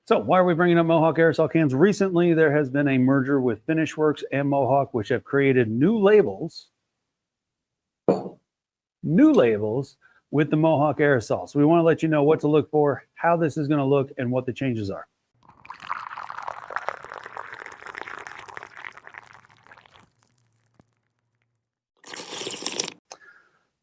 So why are we bringing up Mohawk aerosol cans? Recently, there has been a merger with Finish Works and Mohawk, which have created new labels with the Mohawk aerosol. So we want to let you know what to look for, how this is going to look, and what the changes are.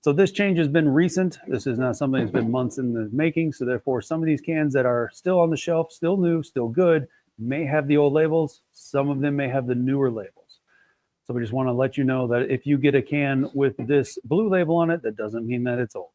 So this change has been recent. This is not something that's been months in the making. So therefore, some of these cans that are still on the shelf, still new, still good, may have the old labels. Some of them may have the newer labels. So we just want to let you know that if you get a can with this blue label on it, that doesn't mean that it's old.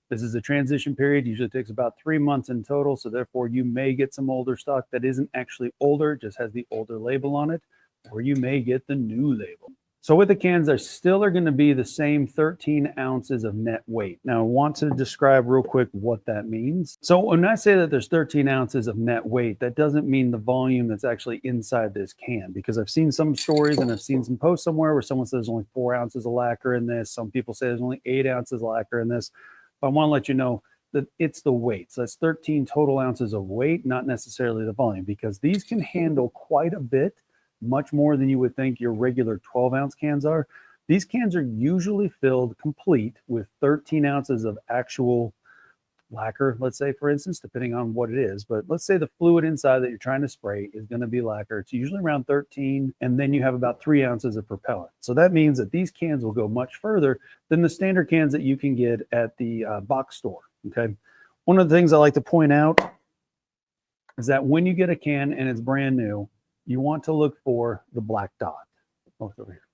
This is a transition period. Usually takes about 3 months in total. So therefore, you may get some older stock that isn't actually older, just has the older label on it, or you may get the new label. So with the cans, there still are going to be the same 13 ounces of net weight. Now, I want to describe real quick what that means. So when I say that there's 13 ounces of net weight, that doesn't mean the volume that's actually inside this can, because I've seen some stories and I've seen some posts somewhere where someone says there's only 4 ounces of lacquer in this. Some people say there's only 8 ounces of lacquer in this. But I want to let you know that it's the weight. So that's 13 total ounces of weight, not necessarily the volume, because these can handle quite a bit, much more than you would think your regular 12-ounce cans are. These cans are usually filled complete with 13 ounces of actual lacquer, let's say, for instance, depending on what it is. But let's say the fluid inside that you're trying to spray is going to be lacquer. It's usually around 13, and then you have about 3 ounces of propellant. So that means that these cans will go much further than the standard cans that you can get at the box store, okay? One of the things I like to point out is that when you get a can and it's brand new, you want to look for the black dot. Look over here.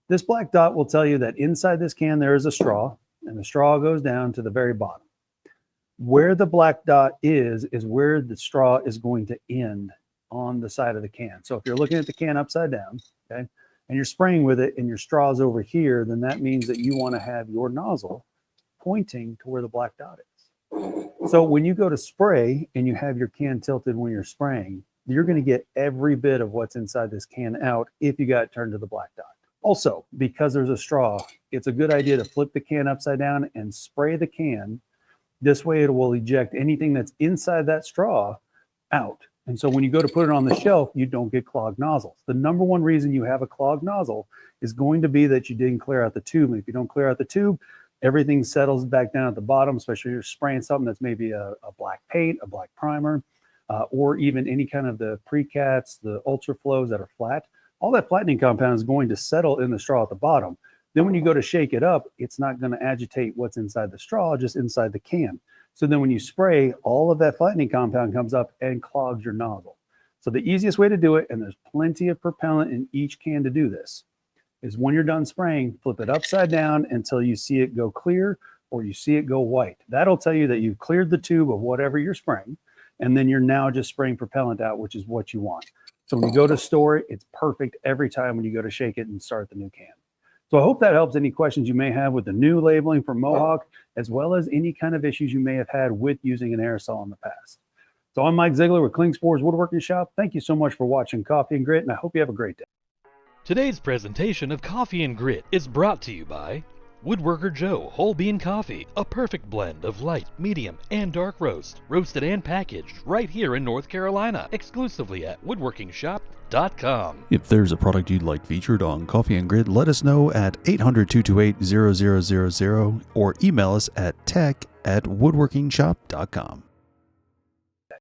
This black dot will tell you that inside this can there is a straw, and the straw goes down to the very bottom. Where the black dot is where the straw is going to end on the side of the can. So if you're looking at the can upside down, okay, and you're spraying with it and your straw is over here, then that means that you want to have your nozzle pointing to where the black dot is. So when you go to spray and you have your can tilted when you're spraying, you're going to get every bit of what's inside this can out if you got it turned to the black dot. Also, because there's a straw, it's a good idea to flip the can upside down and spray the can. This way it will eject anything that's inside that straw out. And so when you go to put it on the shelf, you don't get clogged nozzles. The number one reason you have a clogged nozzle is going to be that you didn't clear out the tube. And if you don't clear out the tube, everything settles back down at the bottom, especially if you're spraying something that's maybe a black paint, a black primer, or even any kind of the precats, the ultra flows that are flat. All that flattening compound is going to settle in the straw at the bottom. Then when you go to shake it up, it's not going to agitate what's inside the straw, just inside the can. So then when you spray, all of that flattening compound comes up and clogs your nozzle. So the easiest way to do it, and there's plenty of propellant in each can to do this, is when you're done spraying, flip it upside down until you see it go clear or you see it go white. That'll tell you that you've cleared the tube of whatever you're spraying, and then you're now just spraying propellant out, which is what you want. So when you go to store it, it's perfect every time when you go to shake it and start the new can. So I hope that helps any questions you may have with the new labeling from Mohawk, as well as any kind of issues you may have had with using an aerosol in the past. So I'm Mike Ziegler with Klingspor's Woodworking Shop. Thank you so much for watching Coffee and Grit, and I hope you have a great day. Today's presentation of Coffee and Grit is brought to you by Woodworker Joe Whole Bean Coffee, a perfect blend of light, medium, and dark roast, roasted and packaged right here in North Carolina, exclusively at woodworkingshop.com. If there's a product you'd like featured on Coffee and Grit, let us know at 800-228-0000 or email us at tech@woodworkingshop.com.